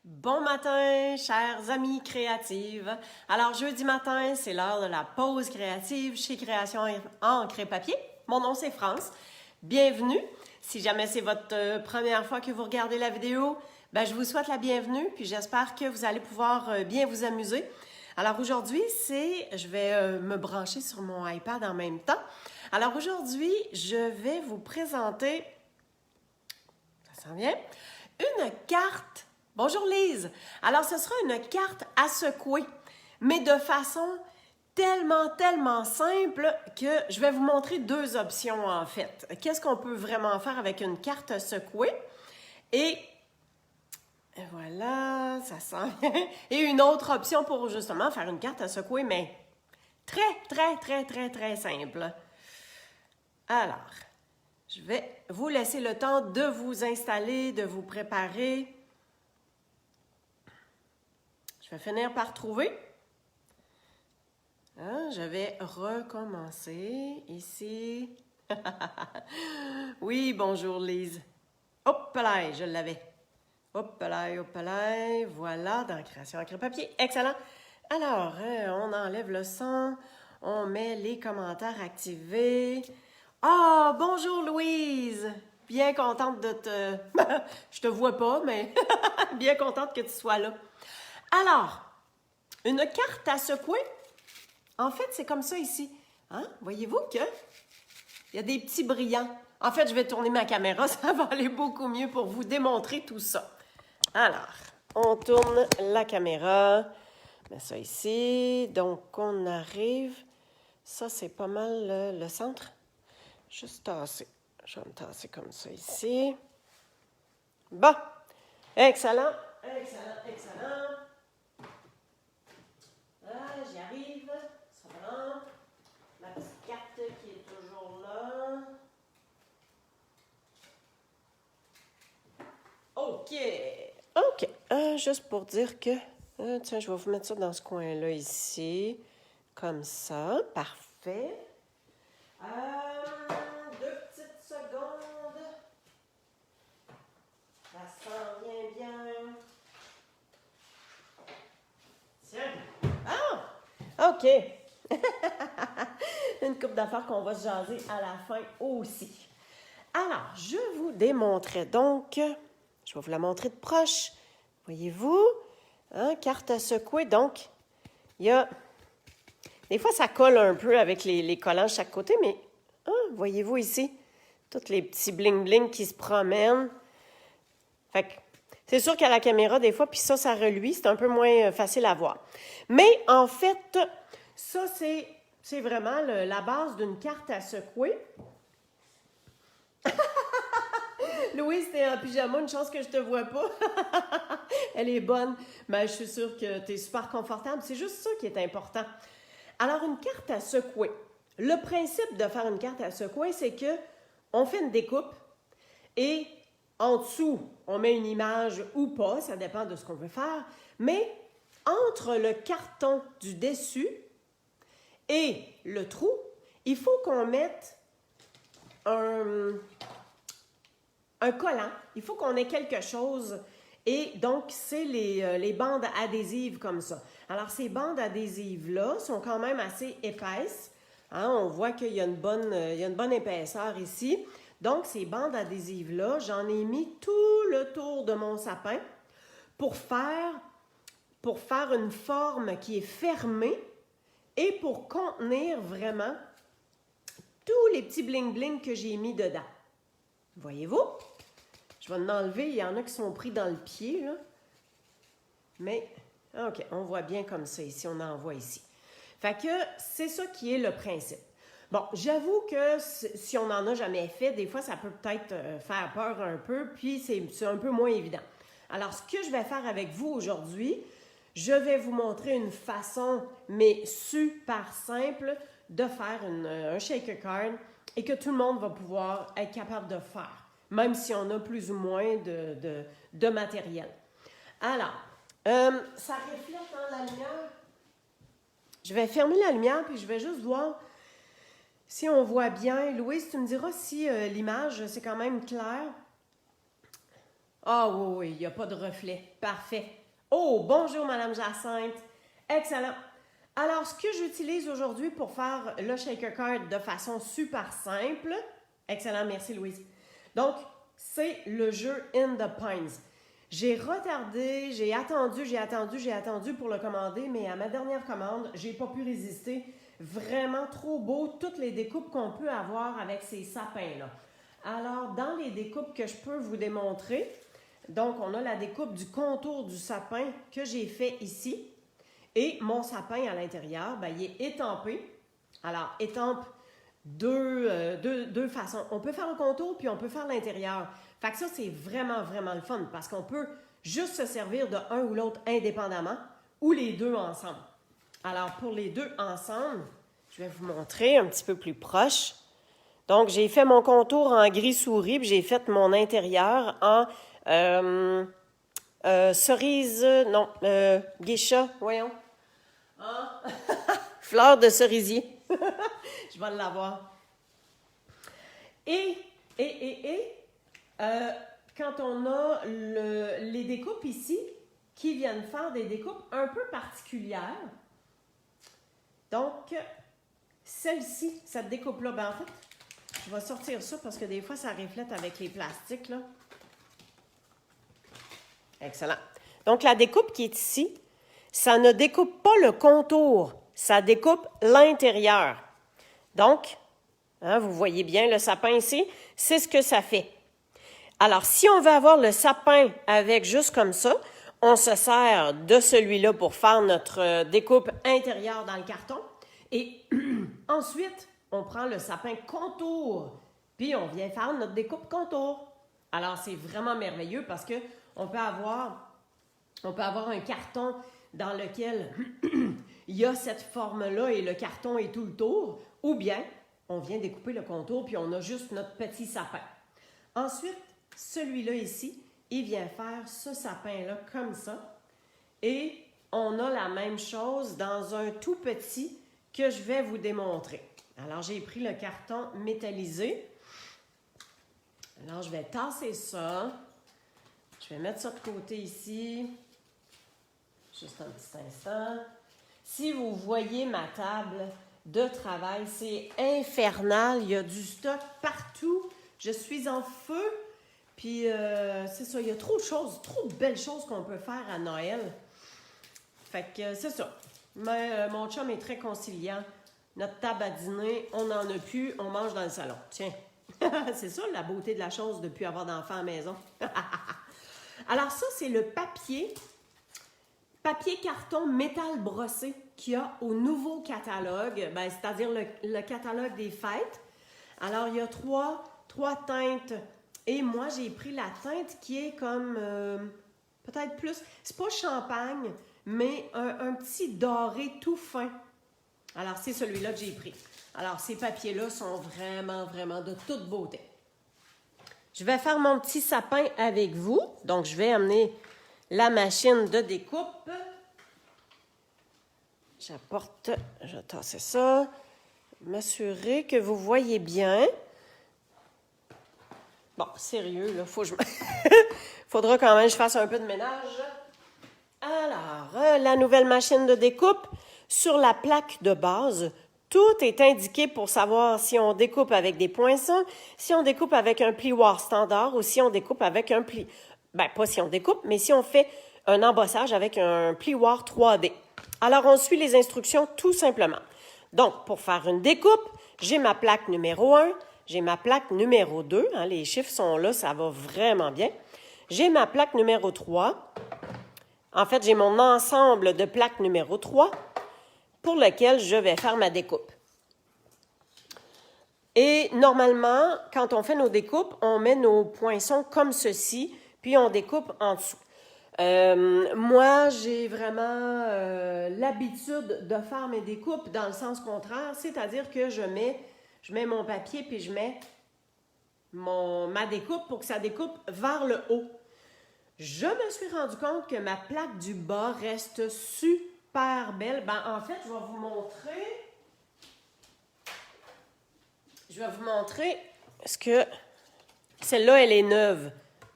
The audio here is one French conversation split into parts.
Bon matin, chers amis créatives. Alors, jeudi matin, c'est l'heure de la pause créative chez Création Encre et Papier. Mon nom, c'est France. Bienvenue. Si jamais c'est votre première fois que vous regardez la vidéo, je vous souhaite la bienvenue, puis j'espère que vous allez pouvoir bien vous amuser. Alors aujourd'hui, je vais me brancher sur mon iPad en même temps. Alors aujourd'hui, je vais vous présenter, ça s'en vient, une carte. Bonjour Lise! Alors, ce sera une carte à secouer, mais de façon tellement simple que je vais vous montrer deux options en fait. Qu'est-ce qu'on peut vraiment faire avec une carte à secouer? Et voilà, ça s'en vient. Et une autre option pour justement faire une carte à secouer, mais très simple. Alors, je vais vous laisser le temps de vous installer, de vous préparer. Je vais finir par trouver. Je vais recommencer ici. Oui, bonjour Lise. Hop là, je l'avais. Hop là, voilà, dans Création Encre et Papier. Excellent. Alors, on enlève le son, on met les commentaires activés. Ah, bonjour Louise. Bien contente de te... Je te vois pas, mais bien contente que tu sois là. Alors, une carte à secouer, en fait, c'est comme ça ici. Voyez-vous que il y a des petits brillants. En fait, je vais tourner ma caméra, ça va aller beaucoup mieux pour vous démontrer tout ça. Alors, on tourne la caméra. Mets ça ici. Donc, on arrive. Ça, c'est pas mal le centre. Juste tasser. Je vais me tasser comme ça ici. Bon. Excellent. J'y arrive. Ça va. Ma petite carte qui est toujours là. OK. Juste pour dire que... tiens, je vais vous mettre ça dans ce coin-là ici. Comme ça. Parfait. 2 petites secondes. Ça s'en vient bien. Tiens. Ah! OK. Une couple d'affaires qu'on va se jaser à la fin aussi. Alors, je vous démontrais donc, je vais vous la montrer de proche. Voyez-vous, carte à secouer. Donc, il y a, des fois ça colle un peu avec les collants de chaque côté, mais voyez-vous ici, tous les petits bling-bling qui se promènent. Fait que, c'est sûr qu'à la caméra, des fois, puis ça reluit, c'est un peu moins facile à voir. Mais en fait, ça, c'est vraiment la base d'une carte à secouer. Louise, t'es en pyjama, une chance que je te vois pas. Elle est bonne. Mais je suis sûre que tu es super confortable. C'est juste ça qui est important. Alors, une carte à secouer. Le principe de faire une carte à secouer, c'est que on fait une découpe et en dessous, on met une image ou pas, ça dépend de ce qu'on veut faire. Mais entre le carton du dessus et le trou, il faut qu'on mette un collant. Il faut qu'on ait quelque chose. Et donc, c'est les bandes adhésives comme ça. Alors, ces bandes adhésives-là sont quand même assez épaisses. On voit qu'il y a une bonne épaisseur ici. Donc, ces bandes adhésives-là, j'en ai mis tout le tour de mon sapin pour faire une forme qui est fermée et pour contenir vraiment tous les petits bling-bling que j'ai mis dedans. Voyez-vous? Je vais en enlever. Il y en a qui sont pris dans le pied, là. Mais, OK, on voit bien comme ça ici. On en voit ici. Fait que c'est ça qui est le principe. Bon, j'avoue que si on n'en a jamais fait, des fois, ça peut peut-être faire peur un peu, puis c'est un peu moins évident. Alors, ce que je vais faire avec vous aujourd'hui, je vais vous montrer une façon, mais super simple, de faire un shaker card et que tout le monde va pouvoir être capable de faire, même si on a plus ou moins de matériel. Alors, ça reflète dans la lumière. Je vais fermer la lumière, puis je vais juste voir si on voit bien. Louise, tu me diras si l'image, c'est quand même clair. Ah oui, il n'y a pas de reflet. Parfait. Oh, bonjour, Madame Jacinthe. Excellent. Alors, ce que j'utilise aujourd'hui pour faire le shaker card de façon super simple, excellent, merci Louise. Donc, c'est le jeu In the Pines. J'ai retardé, j'ai attendu pour le commander, mais à ma dernière commande, j'ai pas pu résister. Vraiment trop beau, toutes les découpes qu'on peut avoir avec ces sapins-là. Alors, dans les découpes que je peux vous démontrer, donc on a la découpe du contour du sapin que j'ai fait ici. Et mon sapin à l'intérieur, ben, il est étampé. Alors, étampe deux façons. On peut faire le contour, puis on peut faire l'intérieur. Fait que ça, c'est vraiment, vraiment le fun parce qu'on peut juste se servir de un ou l'autre indépendamment ou les deux ensemble. Alors, pour les deux ensemble, je vais vous montrer un petit peu plus proche. Donc, j'ai fait mon contour en gris souris, puis j'ai fait mon intérieur en cerise, non, geisha, voyons. Ah. Fleur de cerisier. Je vais l'avoir. Quand on a les découpes ici, qui viennent faire des découpes un peu particulières. Donc, celle-ci, cette découpe-là, ben en fait, je vais sortir ça parce que des fois, ça reflète avec les plastiques, là. Excellent. Donc, la découpe qui est ici, ça ne découpe pas le contour, ça découpe l'intérieur. Donc, hein, vous voyez bien le sapin ici, c'est ce que ça fait. Alors, si on veut avoir le sapin avec juste comme ça, on se sert de celui-là pour faire notre découpe intérieure dans le carton. Et ensuite, on prend le sapin contour, puis on vient faire notre découpe contour. Alors, c'est vraiment merveilleux parce que on peut avoir un carton dans lequel il y a cette forme-là et le carton est tout le tour, ou bien on vient découper le contour puis on a juste notre petit sapin. Ensuite, celui-là ici, il vient faire ce sapin-là comme ça et on a la même chose dans un tout petit que je vais vous démontrer. Alors, j'ai pris le carton métallisé. Alors, je vais tasser ça. Je vais mettre ça de côté ici. Juste un petit instant. Si vous voyez ma table de travail, c'est infernal. Il y a du stock partout. Je suis en feu. Puis, c'est ça, il y a trop de choses, trop de belles choses qu'on peut faire à Noël. Fait que c'est ça. Mais mon chum est très conciliant. Notre table à dîner, on n'en a plus, on mange dans le salon. Tiens, c'est ça la beauté de la chose de ne plus avoir d'enfants à la maison. Alors ça, c'est le papier carton métal brossé qu'il y a au nouveau catalogue, c'est-à-dire le catalogue des fêtes. Alors, il y a trois teintes. Et moi, j'ai pris la teinte qui est comme, peut-être plus, c'est pas champagne, mais un petit doré tout fin. Alors, c'est celui-là que j'ai pris. Alors, ces papiers-là sont vraiment, vraiment de toute beauté. Je vais faire mon petit sapin avec vous. Donc, je vais amener la machine de découpe. J'apporte, je vais tasser ça. M'assurer que vous voyez bien. Bon, sérieux, là, faudra quand même que je fasse un peu de ménage. Alors, la nouvelle machine de découpe, sur la plaque de base, tout est indiqué pour savoir si on découpe avec des poinçons, si on découpe avec un plioir standard ou si on découpe avec un pli... pas si on découpe, mais si on fait un embossage avec un plioir 3D. Alors, on suit les instructions tout simplement. Donc, pour faire une découpe, j'ai ma plaque numéro 1, j'ai ma plaque numéro 2, hein, les chiffres sont là, ça va vraiment bien. J'ai ma plaque numéro 3. En fait, j'ai mon ensemble de plaques numéro 3 pour lequel je vais faire ma découpe. Et normalement, quand on fait nos découpes, on met nos poinçons comme ceci, puis on découpe en dessous. Moi, j'ai vraiment l'habitude de faire mes découpes dans le sens contraire, c'est-à-dire que je mets mon papier puis je mets ma découpe pour que ça découpe vers le haut. Je me suis rendu compte que ma plaque du bas reste super belle. En fait, je vais vous montrer parce que celle-là, elle est neuve.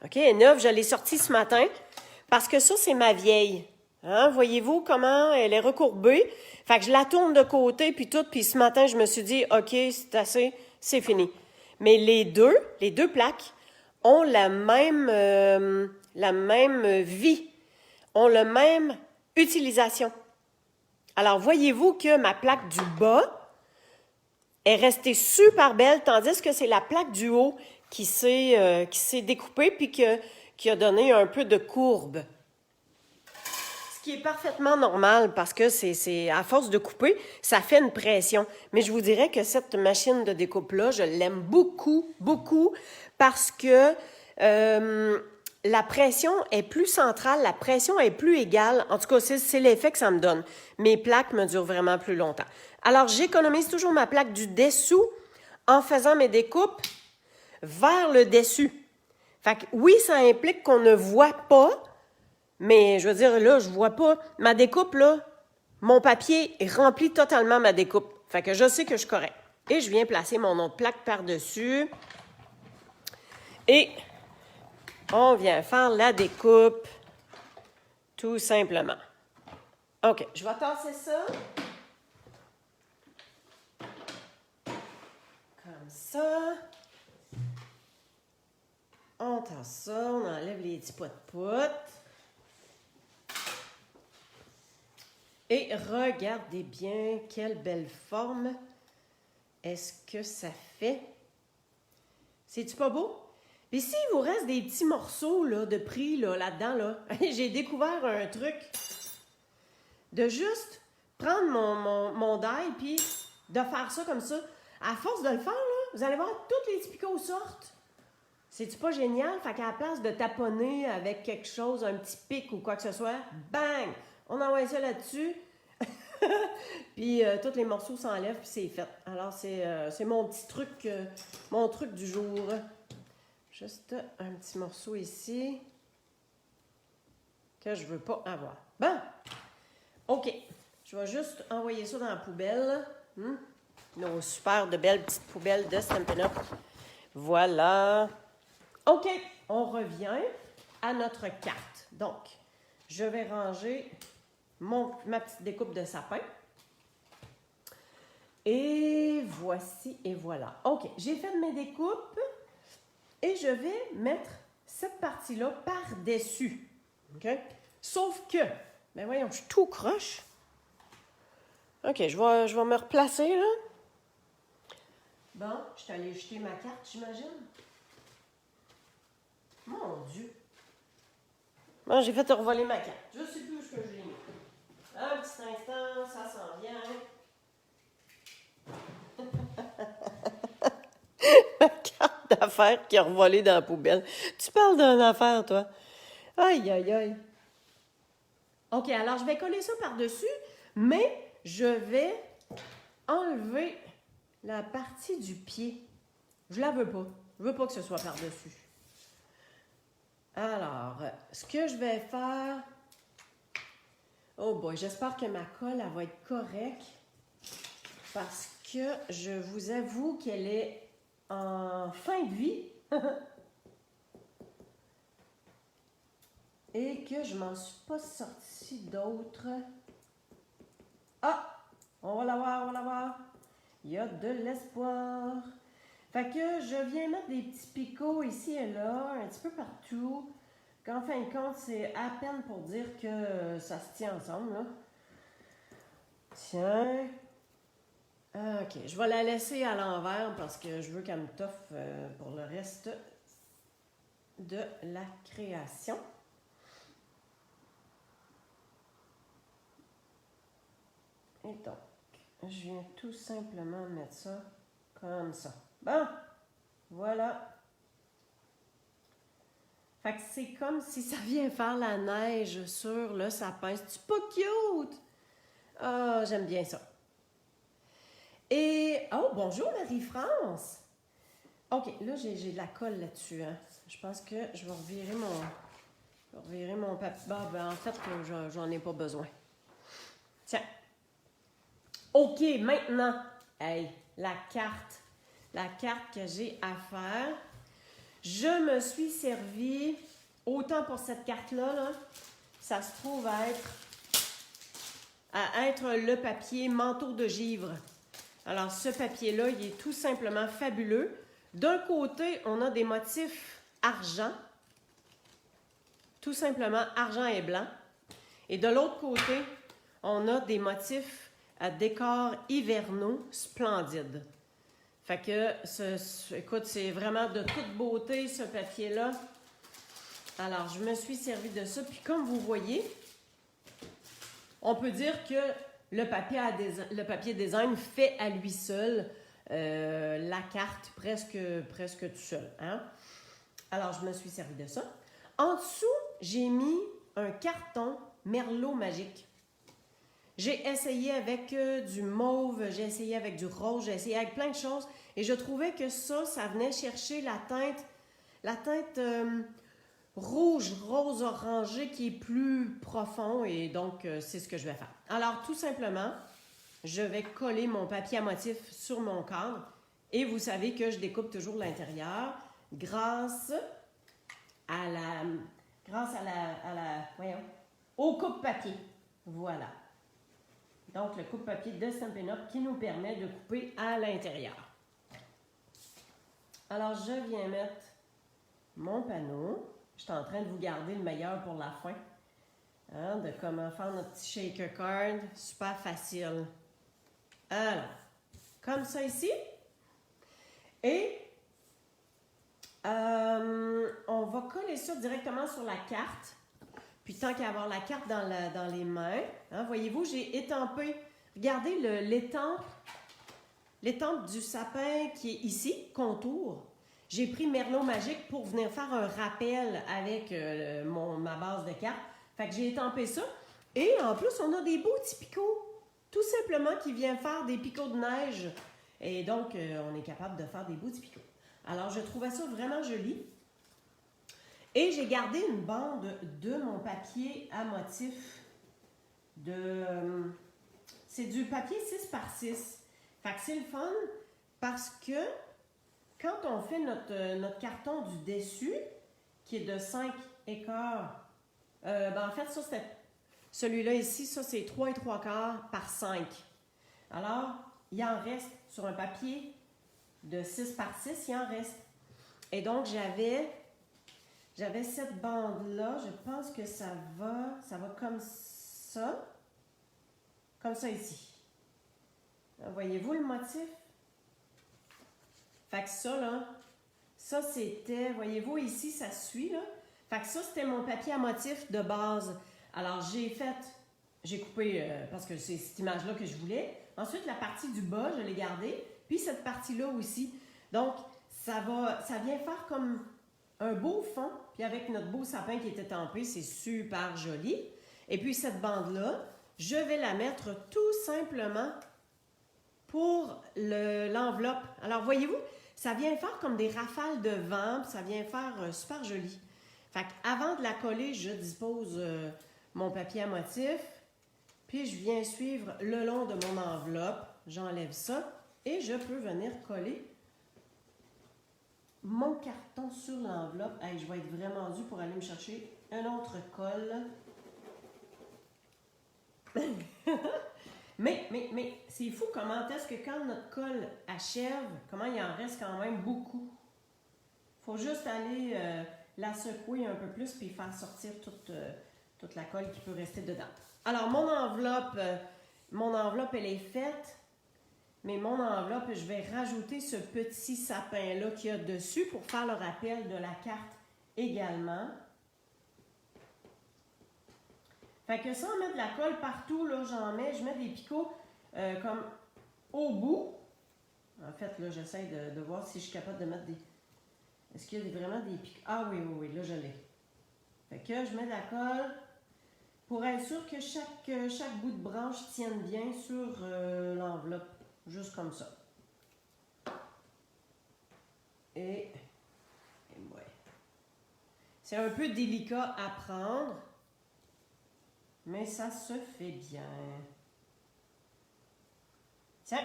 OK, elle est neuve, je l'ai sortie ce matin parce que ça, c'est ma vieille. Hein? Voyez-vous comment elle est recourbée? Fait que je la tourne de côté, puis tout, puis ce matin, je me suis dit, OK, c'est assez, c'est fini. Mais les deux plaques ont la même vie, ont la même utilisation. Alors, voyez-vous que ma plaque du bas est restée super belle, tandis que c'est la plaque du haut qui s'est découpée puis qui a donné un peu de courbe. Ce qui est parfaitement normal parce que c'est à force de couper, ça fait une pression. Mais je vous dirais que cette machine de découpe-là, je l'aime beaucoup, beaucoup parce que la pression est plus centrale, la pression est plus égale. En tout cas, c'est l'effet que ça me donne. Mes plaques me durent vraiment plus longtemps. Alors, j'économise toujours ma plaque du dessous en faisant mes découpes vers le dessus. Fait que oui, ça implique qu'on ne voit pas, mais je veux dire, là, je vois pas. Ma découpe, là, mon papier remplit totalement ma découpe. Fait que je sais que je suis correct. Et je viens placer mon autre plaque par-dessus. Et on vient faire la découpe, tout simplement. OK, je vais tasser ça. Comme ça. On tasse ça, on enlève les petits potes-potes. Et regardez bien quelle belle forme est-ce que ça fait. C'est-tu pas beau? Puis s'il vous reste des petits morceaux là, de prix là-dedans, là, j'ai découvert un truc de juste prendre mon die puis de faire ça comme ça. À force de le faire, là, vous allez voir, toutes les petits picots sortent. C'est-tu pas génial? Fait qu'à la place de taponner avec quelque chose, un petit pic ou quoi que ce soit, bang! On envoie ça là-dessus. Puis tous les morceaux s'enlèvent puis c'est fait. Alors c'est mon petit truc, mon truc du jour. Juste un petit morceau ici que je veux pas avoir. Bon, OK. Je vais juste envoyer ça dans la poubelle. Nos super de belles petites poubelles de Stampin' Up. Voilà. OK, on revient à notre carte. Donc, je vais ranger ma petite découpe de sapin. Et voici et voilà. OK, j'ai fait mes découpes et je vais mettre cette partie-là par-dessus. OK? Sauf que, ben voyons, je suis tout croche. OK, je vais me replacer, là. Bon, je suis allée jeter ma carte, j'imagine. Mon Dieu! Bon, j'ai fait revoler ma carte. Je ne sais plus où je l'ai mis. Un petit instant, ça s'en vient. Ma carte d'affaires qui a revolé dans la poubelle. Tu parles d'une affaire, toi? Aïe, aïe, aïe. OK, alors je vais coller ça par-dessus, mais je vais enlever la partie du pied. Je la veux pas. Je veux pas que ce soit par-dessus. Alors, ce que je vais faire... Oh boy, j'espère que ma colle, elle va être correcte. Parce que je vous avoue qu'elle est en fin de vie. Et que je m'en suis pas sortie d'autres. Ah! On va la voir, on va la voir. Il y a de l'espoir. Fait que je viens mettre des petits picots ici et là, un petit peu partout. Qu'en fin de compte, c'est à peine pour dire que ça se tient ensemble, là. Tiens. OK, je vais la laisser à l'envers parce que je veux qu'elle me toffe pour le reste de la création. Et donc, je viens tout simplement mettre ça comme ça. Bon, voilà. Fait que c'est comme si ça vient faire la neige sur le sapin. C'est pas cute? Ah, j'aime bien ça. Et, oh, bonjour Marie-France! OK, là, j'ai de la colle là-dessus. Hein. Je pense que je vais revirer mon papier. Ben, en fait, j'en ai pas besoin. Tiens. OK, maintenant, hey, la carte que j'ai à faire. Je me suis servi autant pour cette carte-là, là, ça se trouve à être le papier manteau de givre. Alors, ce papier-là, il est tout simplement fabuleux. D'un côté, on a des motifs argent, tout simplement argent et blanc. Et de l'autre côté, on a des motifs à décors hivernaux splendides. Fait que, écoute, c'est vraiment de toute beauté, ce papier-là. Alors, je me suis servi de ça. Puis, comme vous voyez, on peut dire que le papier design fait à lui seul la carte presque tout seul. Hein? Alors, je me suis servi de ça. En dessous, j'ai mis un carton Merlot magique. J'ai essayé avec du mauve, j'ai essayé avec du rose, j'ai essayé avec plein de choses. Et je trouvais que ça venait chercher la teinte rouge, rose, orangé qui est plus profond. Et donc, c'est ce que je vais faire. Alors, tout simplement, je vais coller mon papier à motif sur mon cadre. Et vous savez que je découpe toujours l'intérieur grâce au coupe-papier. Voilà. Donc, le coupe-papier de Stampin' Up qui nous permet de couper à l'intérieur. Alors, je viens mettre mon panneau. Je suis en train de vous garder le meilleur pour la fin. Hein, de comment faire notre petit shaker card. Super facile. Alors, comme ça ici. Et on va coller ça directement sur la carte. Puis tant qu'à avoir la carte dans les mains, hein, voyez-vous, j'ai étampé, regardez l'étampe du sapin qui est ici, contour. J'ai pris Merlot magique pour venir faire un rappel avec ma base de carte. Fait que j'ai étampé ça. Et en plus, on a des beaux petits picots, tout simplement, qui viennent faire des picots de neige. Et donc, on est capable de faire des beaux petits picots. Alors, je trouvais ça vraiment joli. Et j'ai gardé une bande de mon papier à motif c'est du papier 6 par 6. Fait que c'est le fun parce que quand on fait notre carton du dessus, qui est de 5 écarts, en fait, ça c'est celui-là ici, ça c'est 3 et 3 quarts par 5. Alors, il en reste sur un papier de 6 par 6, il en reste. Et donc, j'avais cette bande-là, je pense que ça va comme ça ici. Voyez-vous le motif? Fait que ça, là, ça c'était, voyez-vous ici, ça suit, là. Fait que ça, c'était mon papier à motif de base. Alors, j'ai coupé, parce que c'est cette image-là que je voulais. Ensuite, la partie du bas, je l'ai gardée, puis cette partie-là aussi. Donc, ça vient faire comme un beau fond, puis avec notre beau sapin qui était tempé, c'est super joli. Et puis cette bande-là, je vais la mettre tout simplement pour l'enveloppe. Alors voyez-vous, ça vient faire comme des rafales de vent, puis ça vient faire super joli. Fait qu'avant de la coller, je dispose mon papier à motif, puis je viens suivre le long de mon enveloppe, j'enlève ça, et je peux venir coller mon carton sur l'enveloppe. Hey, je vais être vraiment due pour aller me chercher un autre colle. mais c'est fou comment est-ce que quand notre colle achève, comment il en reste quand même beaucoup. Faut juste aller la secouer un peu plus puis faire sortir toute la colle qui peut rester dedans. Alors, mon enveloppe, elle est faite. Mais mon enveloppe, je vais rajouter ce petit sapin-là qu'il y a dessus pour faire le rappel de la carte également. Fait que sans mettre de la colle partout, là, je mets des picots comme au bout. En fait, là, j'essaie de voir si je suis capable de mettre des... Est-ce qu'il y a vraiment des picots? Ah oui, là, je l'ai. Fait que je mets de la colle pour être sûr que chaque bout de branche tienne bien sur l'enveloppe. Juste comme ça. Et ouais. C'est un peu délicat à prendre, mais ça se fait bien. Tiens.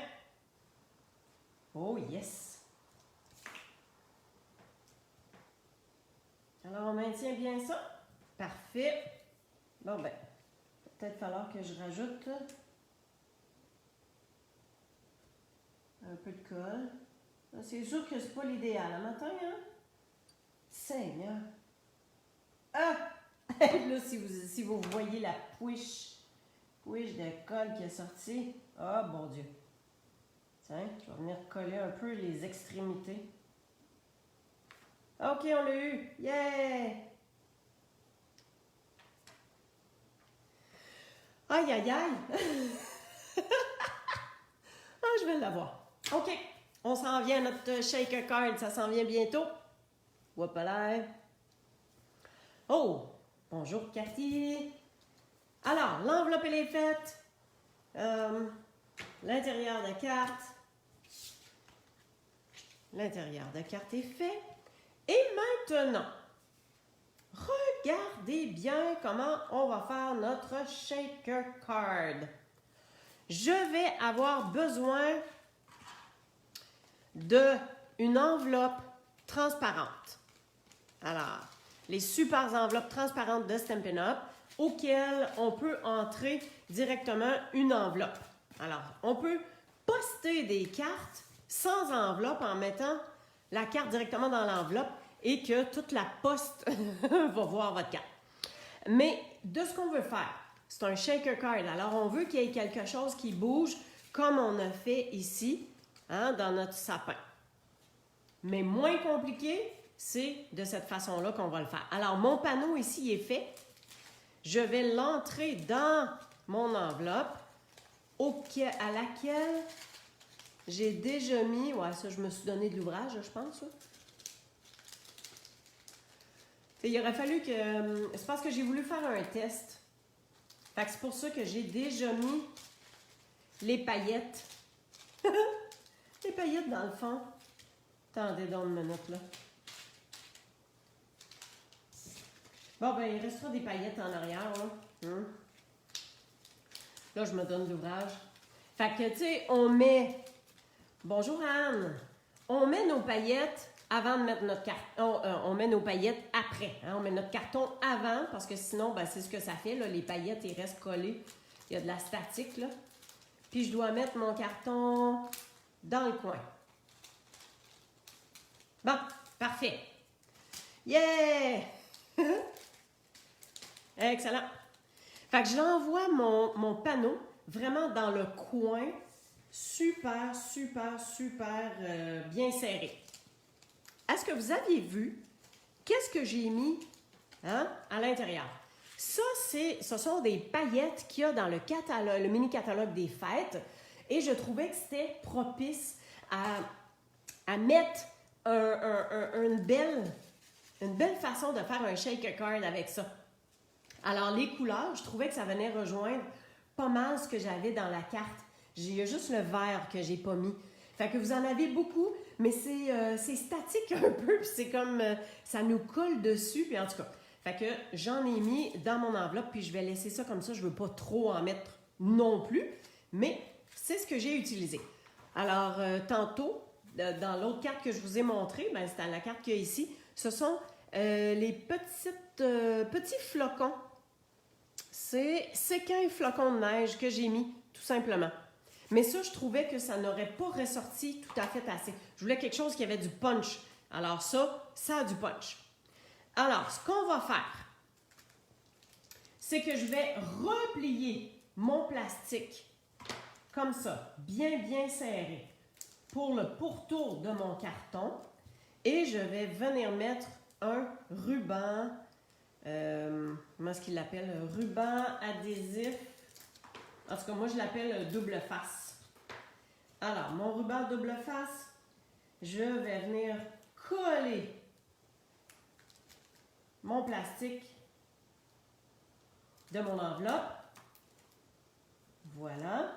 Oh yes. Alors, on maintient bien ça. Parfait. Bon, ben, peut-être falloir que je rajoute un peu de colle. C'est sûr que c'est pas l'idéal. Un matin, hein? Seigneur! Ah! Là, si vous voyez la pouiche de colle qui est sortie. Ah, bon Dieu! Tiens, je vais venir coller un peu les extrémités. OK, on l'a eu! Yeah! Aïe, aïe, aïe! Ah, je vais l'avoir. OK, on s'en vient à notre shaker card. Ça s'en vient bientôt. Whoopalaï! Oh! Bonjour, Cathy! Alors, l'enveloppe, elle est faite. L'intérieur de la carte. L'intérieur de la carte est fait. Et maintenant, regardez bien comment on va faire notre shaker card. Je vais avoir besoin d'une enveloppe transparente. Alors, les super enveloppes transparentes de Stampin' Up auxquelles on peut entrer directement une enveloppe. Alors, on peut poster des cartes sans enveloppe en mettant la carte directement dans l'enveloppe et que toute la poste va voir votre carte. Mais de ce qu'on veut faire, c'est un shaker card. Alors, on veut qu'il y ait quelque chose qui bouge comme on a fait ici, hein, dans notre sapin. Mais moins compliqué, c'est de cette façon-là qu'on va le faire. Alors, mon panneau ici est fait. Je vais l'entrer dans mon enveloppe à laquelle j'ai déjà mis... Ouais, ça, je me suis donné de l'ouvrage, je pense. Ça. Il aurait fallu que... C'est parce que j'ai voulu faire un test. Fait que c'est pour ça que j'ai déjà mis les paillettes. Les paillettes dans le fond. Attendez donc une minute, là. Bon, ben, il restera des paillettes en arrière, là. Là, je me donne l'ouvrage. Fait que, tu sais, on met... Bonjour, Anne! On met nos paillettes avant de mettre notre carton. On met nos paillettes après. Hein? On met notre carton avant, parce que sinon, ben, c'est ce que ça fait, là. Les paillettes, ils restent collés. Il y a de la statique, là. Puis, je dois mettre mon carton dans le coin. Bon, parfait. Yeah! Excellent. Fait que je l'envoie mon panneau vraiment dans le coin, super, super, super bien serré. Est-ce que vous aviez vu qu'est-ce que j'ai mis à l'intérieur? Ça, ce sont des paillettes qu'il y a dans le catalogue, le mini-catalogue des fêtes. Et je trouvais que c'était propice à mettre une belle façon de faire un shaker card avec ça. Alors, les couleurs, je trouvais que ça venait rejoindre pas mal ce que j'avais dans la carte. Il y a juste le vert que j'ai pas mis. Fait que vous en avez beaucoup, mais c'est statique un peu, puis c'est comme, ça nous colle dessus, puis en tout cas. Fait que j'en ai mis dans mon enveloppe, puis je vais laisser ça comme ça. Je veux pas trop en mettre non plus, mais c'est ce que j'ai utilisé. Alors, tantôt, dans l'autre carte que je vous ai montrée, ben, c'est la carte qu'il y a ici, ce sont les petits flocons. C'est séquins flocons de neige que j'ai mis, tout simplement. Mais ça, je trouvais que ça n'aurait pas ressorti tout à fait assez. Je voulais quelque chose qui avait du punch. Alors ça a du punch. Alors, ce qu'on va faire, c'est que je vais replier mon plastique comme ça, bien, bien serré, pour le pourtour de mon carton. Et je vais venir mettre un ruban, comment est-ce qu'il l'appelle? Un ruban adhésif. En tout cas, moi, je l'appelle double face. Alors, mon ruban double face, je vais venir coller mon plastique de mon enveloppe. Voilà.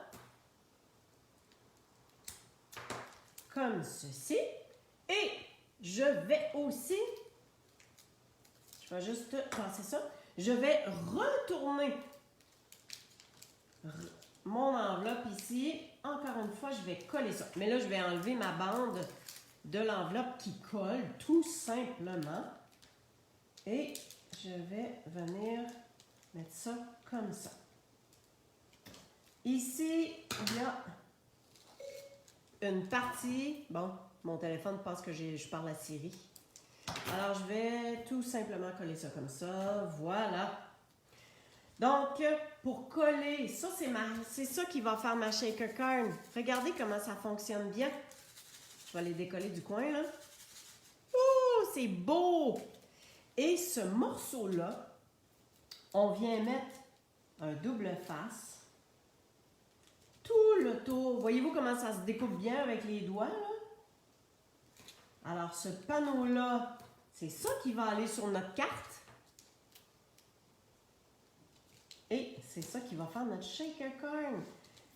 Comme ceci. Et je vais aussi, je vais juste passer ça, je vais retourner mon enveloppe ici. Encore une fois, je vais coller ça. Mais là, je vais enlever ma bande de l'enveloppe qui colle, tout simplement. Et je vais venir mettre ça comme ça. Ici, il y a une partie. Bon, mon téléphone pense que je parle à Siri. Alors, je vais tout simplement coller ça comme ça. Voilà. Donc, pour coller, ça, c'est ça qui va faire ma shaker carne. Regardez comment ça fonctionne bien. Je vais les décoller du coin, là. Oh, c'est beau! Et ce morceau-là, on vient mettre un double face. Tout le tour. Voyez-vous comment ça se découpe bien avec les doigts, là? Alors, ce panneau-là, c'est ça qui va aller sur notre carte. Et c'est ça qui va faire notre shaker carne.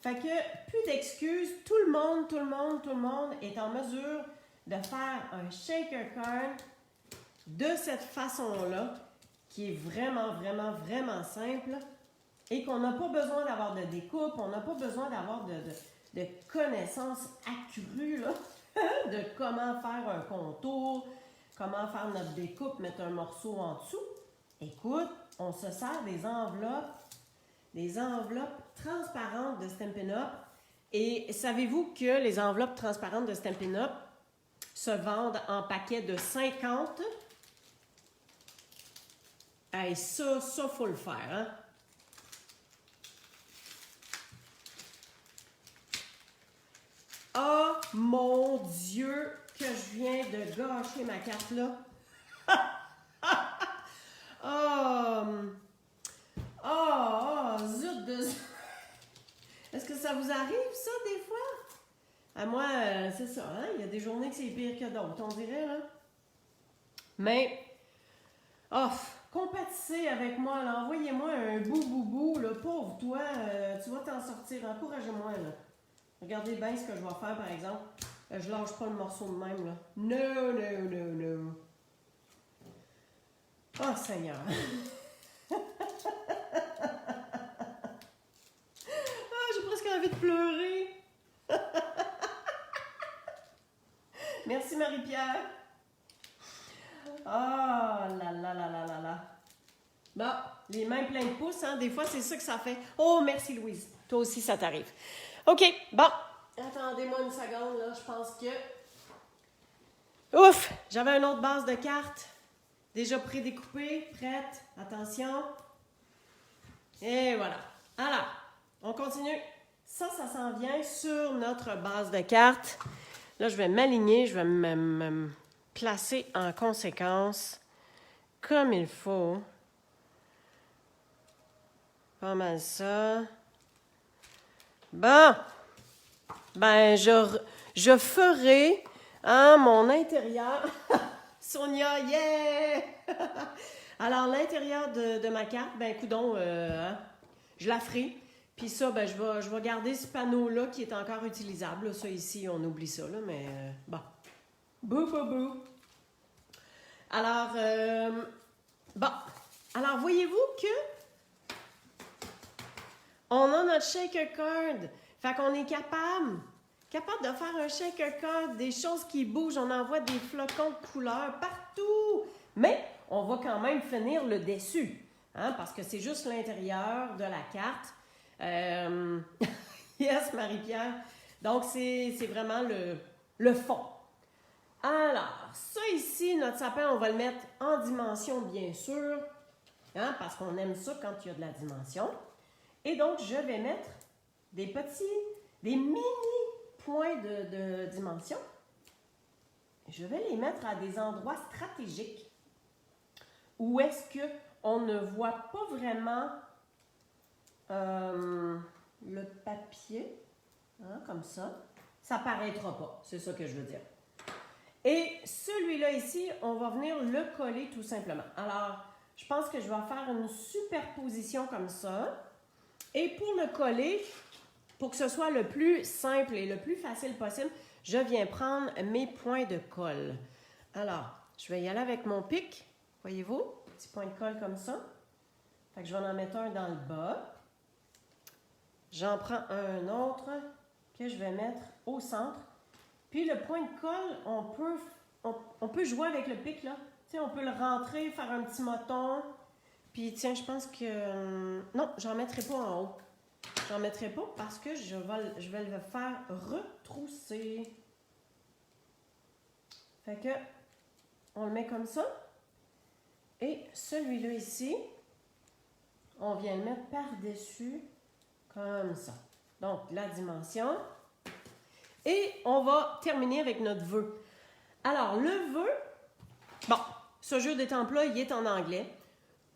Fait que, plus d'excuses, tout le monde est en mesure de faire un shaker carne de cette façon-là, qui est vraiment simple, et qu'on n'a pas besoin d'avoir de découpe, on n'a pas besoin d'avoir de connaissances accrues, là, de comment faire un contour, comment faire notre découpe, mettre un morceau en dessous. Écoute, on se sert des enveloppes transparentes de Stampin' Up. Et savez-vous que les enveloppes transparentes de Stampin' Up se vendent en paquets de 50? Hey, ça, faut le faire, hein? Oh mon Dieu, que je viens de gâcher ma carte là. Zut de... Est-ce que ça vous arrive, ça, des fois? À moi, c'est ça, hein? Il y a des journées que c'est pire que d'autres, on dirait, là. Mais, compatissez avec moi, là. Envoyez-moi un bout, là. Pauvre toi, tu vas t'en sortir. Encouragez-moi, là. Regardez bien ce que je vais faire, par exemple. Je lâche pas le morceau de même, là. No. Oh, Seigneur. J'ai presque envie de pleurer. Merci, Marie-Pierre. Ah, là. Bon, les mains pleines de pouces, hein. Des fois, c'est ça que ça fait. Oh, merci, Louise. Toi aussi, ça t'arrive. OK, bon. Attendez-moi une seconde, là. Je pense que... Ouf! J'avais une autre base de cartes. Déjà prédécoupée, prête. Attention. Et voilà. Alors, on continue. Ça s'en vient sur notre base de cartes. Là, je vais m'aligner. Je vais me placer en conséquence. Comme il faut. Pas mal ça. Bon. Ben, je ferai mon intérieur. Sonia, yeah! Alors, l'intérieur de ma carte, ben, coudonc, je la ferai. Puis ça, ben, je vais garder ce panneau-là qui est encore utilisable. Là, ça, ici, on oublie ça, là, mais bon. Bou. Alors, bon. Alors, voyez-vous que on a notre shaker card. Fait qu'on est capable de faire un shaker card, des choses qui bougent. On envoie des flocons de couleurs partout. Mais on va quand même finir le dessus, hein, parce que c'est juste l'intérieur de la carte. Yes, Marie-Pierre. Donc, c'est vraiment le fond. Alors, ça ici, notre sapin, on va le mettre en dimension, bien sûr, hein, parce qu'on aime ça quand il y a de la dimension. Et donc, je vais mettre des mini points de dimension. Je vais les mettre à des endroits stratégiques où est-ce qu'on ne voit pas vraiment le papier, hein, comme ça. Ça ne paraîtra pas, c'est ça que je veux dire. Et celui-là ici, on va venir le coller tout simplement. Alors, je pense que je vais faire une superposition comme ça. Et pour le coller, pour que ce soit le plus simple et le plus facile possible, je viens prendre mes points de colle. Alors, je vais y aller avec mon pic, voyez-vous, petit point de colle comme ça. Fait que je vais en mettre un dans le bas. J'en prends un autre que je vais mettre au centre. Puis le point de colle, on peut jouer avec le pic, là. Tu sais, on peut le rentrer, faire un petit moton. Puis tiens, je pense que... non, j'en mettrai pas en haut. J'en mettrai pas parce que je vais le faire retrousser. Fait que, on le met comme ça. Et celui-là ici, on vient le mettre par-dessus, comme ça. Donc, la dimension. Et on va terminer avec notre vœu. Alors, le vœu, bon, ce jeu d'étampes-là, il est en anglais.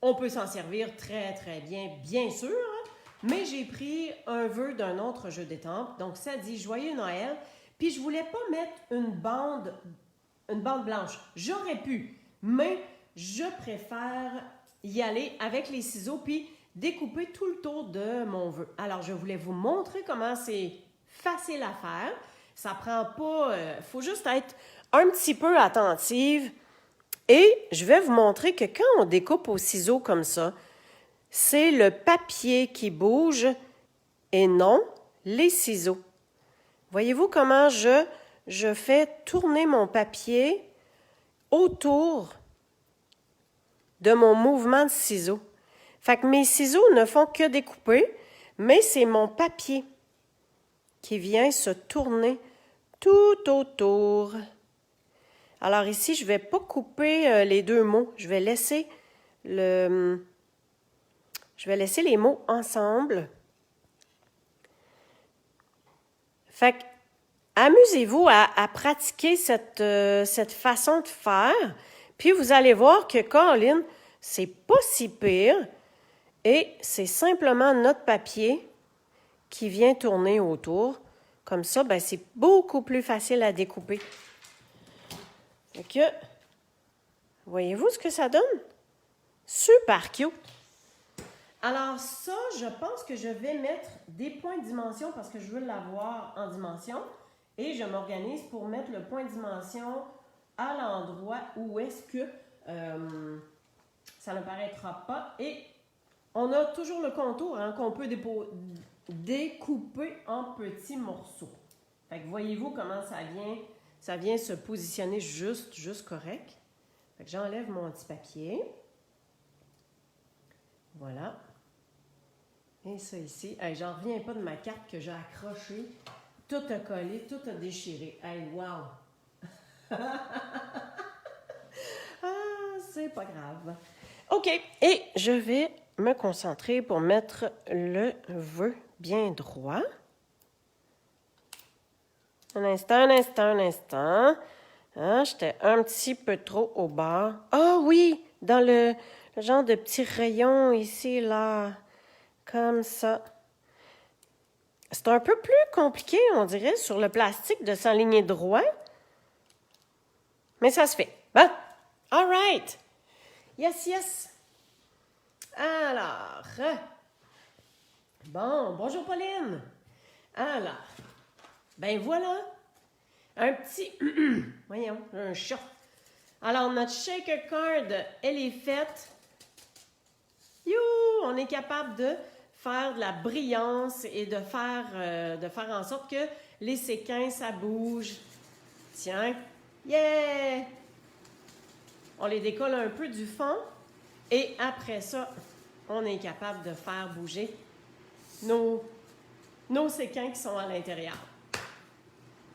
On peut s'en servir très, très bien sûr. Hein? Mais j'ai pris un vœu d'un autre jeu d'étampes. Donc, ça dit « Joyeux Noël ». Puis, je voulais pas mettre une bande blanche. J'aurais pu, mais je préfère y aller avec les ciseaux puis découper tout le tour de mon vœu. Alors, je voulais vous montrer comment c'est facile à faire. Ça prend pas... faut juste être un petit peu attentive. Et je vais vous montrer que quand on découpe au ciseau comme ça, c'est le papier qui bouge et non les ciseaux. Voyez-vous comment je fais tourner mon papier autour de mon mouvement de ciseaux. Fait que mes ciseaux ne font que découper, mais c'est mon papier qui vient se tourner tout autour. Alors ici, je ne vais pas couper les deux mots. Je vais laisser les mots ensemble. Fait que, amusez-vous à pratiquer cette façon de faire. Puis vous allez voir que, Caroline, c'est pas si pire. Et c'est simplement notre papier qui vient tourner autour. Comme ça, ben, c'est beaucoup plus facile à découper. Fait que, voyez-vous ce que ça donne? Super cute! Alors ça, je pense que je vais mettre des points de dimension parce que je veux l'avoir en dimension. Et je m'organise pour mettre le point de dimension à l'endroit où est-ce que ça ne paraîtra pas. Et on a toujours le contour hein, qu'on peut découper en petits morceaux. Fait que voyez-vous comment ça vient se positionner juste correct. Fait que j'enlève mon petit papier. Voilà. Et ça ici. Hey, j'en reviens pas de ma carte que j'ai accrochée. Tout a collé, tout a déchiré. Hey, wow! Ah, c'est pas grave. OK. Et je vais me concentrer pour mettre le vœu bien droit. Un instant. Hein, j'étais un petit peu trop au bas. Ah oui, dans le genre de petit rayon ici, là. Comme ça. C'est un peu plus compliqué, on dirait, sur le plastique de s'aligner droit. Mais ça se fait. Bon, all right. Yes. Alors, bon, bonjour Pauline. Alors, ben voilà, un petit, voyons, un chat. Alors, notre shaker card, elle est faite. On est capable de faire de la brillance et de faire en sorte que les séquins, ça bouge. Tiens, yeah! On les décolle un peu du fond et après ça, on est capable de faire bouger nos séquins qui sont à l'intérieur.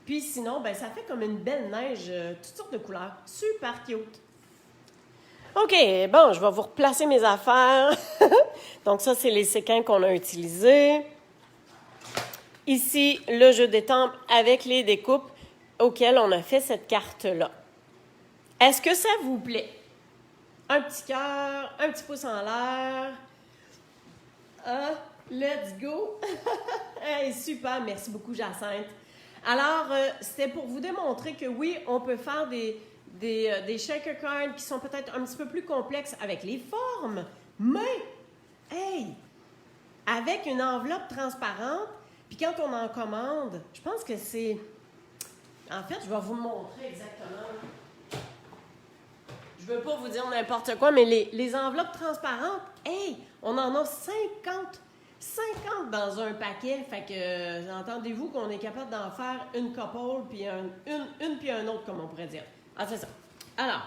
Puis sinon, ben, ça fait comme une belle neige, toutes sortes de couleurs. Super cute! OK, bon, je vais vous replacer mes affaires. Donc ça, c'est les séquins qu'on a utilisés. Ici, le jeu d'étampes avec les découpes auxquelles on a fait cette carte-là. Est-ce que ça vous plaît? Un petit cœur, un petit pouce en l'air. Let's go! Hey, super, merci beaucoup Jacinthe. Alors, c'était pour vous démontrer que oui, on peut faire des shaker cards qui sont peut-être un petit peu plus complexes avec les formes, mais, hey, avec une enveloppe transparente, puis quand on en commande, je pense que c'est... En fait, je vais vous montrer exactement. Je veux pas vous dire n'importe quoi, mais les enveloppes transparentes, hey, on en a 50 dans un paquet. Fait que, entendez-vous qu'on est capable d'en faire une couple, puis une puis un autre, comme on pourrait dire. Ah, c'est ça. Alors,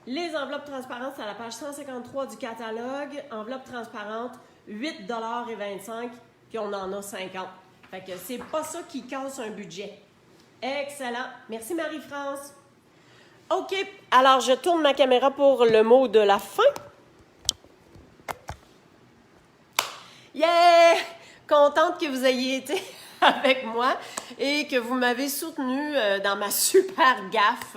Les enveloppes transparentes, c'est à la page 153 du catalogue. Enveloppe transparente, 8,25 $, puis on en a 50. Fait que c'est pas ça qui casse un budget. Excellent. Merci Marie-France. OK, alors je tourne ma caméra pour le mot de la fin. Yeah! Contente que vous ayez été avec moi et que vous m'avez soutenue dans ma super gaffe.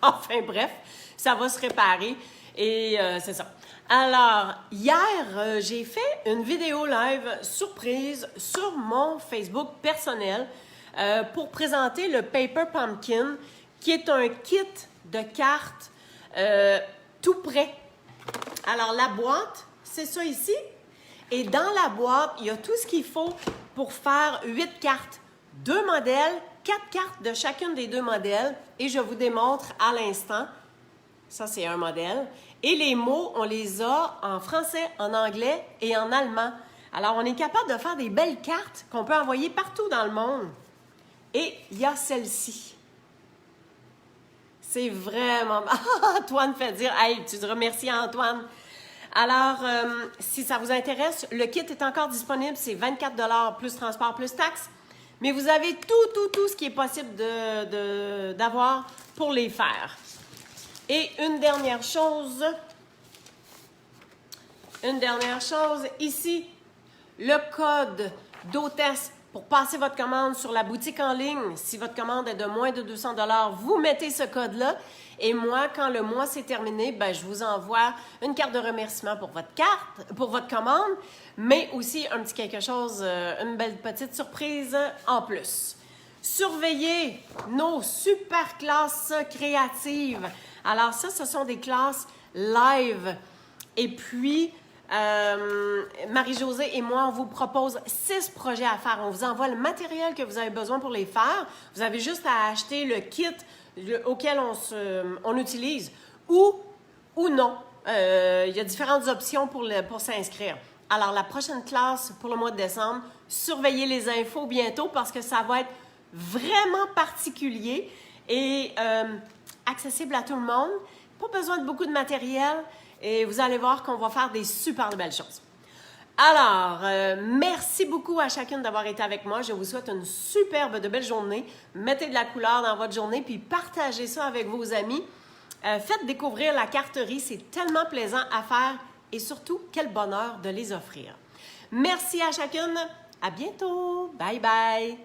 Enfin bref, ça va se réparer et c'est ça. Alors, hier, j'ai fait une vidéo live surprise sur mon Facebook personnel pour présenter le Paper Pumpkin, qui est un kit de cartes tout prêt. Alors, la boîte, c'est ça ici. Et dans la boîte, il y a tout ce qu'il faut pour faire 8 cartes. 2 modèles, 4 cartes de chacune des 2 modèles. Et je vous démontre à l'instant. Ça, c'est un modèle. Et les mots, on les a en français, en anglais et en allemand. Alors, on est capable de faire des belles cartes qu'on peut envoyer partout dans le monde. Et il y a celle-ci. C'est vraiment... Antoine fait dire... Hey, tu diras merci à Antoine. Alors, si ça vous intéresse, le kit est encore disponible. C'est 24 $ plus transport plus taxes. Mais vous avez tout ce qui est possible d'avoir pour les faire. Et une dernière chose, ici, le code d'hôtesse pour passer votre commande sur la boutique en ligne. Si votre commande est de moins de 200 $, vous mettez ce code-là. Et moi, quand le mois s'est terminé, ben, je vous envoie une carte de remerciement pour votre commande, mais aussi un petit quelque chose, une belle petite surprise en plus. Surveillez nos super classes créatives. Alors ça, ce sont des classes live. Et puis, Marie-Josée et moi, on vous propose 6 projets à faire. On vous envoie le matériel que vous avez besoin pour les faire. Vous avez juste à acheter le kit auquel on utilise ou non. Il y a différentes options pour s'inscrire. Alors, la prochaine classe pour le mois de décembre, surveillez les infos bientôt parce que ça va être vraiment particulier et accessible à tout le monde. Pas besoin de beaucoup de matériel et vous allez voir qu'on va faire des super belles choses. Alors, merci beaucoup à chacune d'avoir été avec moi. Je vous souhaite une superbe, de belle journée. Mettez de la couleur dans votre journée puis partagez ça avec vos amis. Faites découvrir la carterie, c'est tellement plaisant à faire et surtout, quel bonheur de les offrir. Merci à chacune. À bientôt. Bye bye.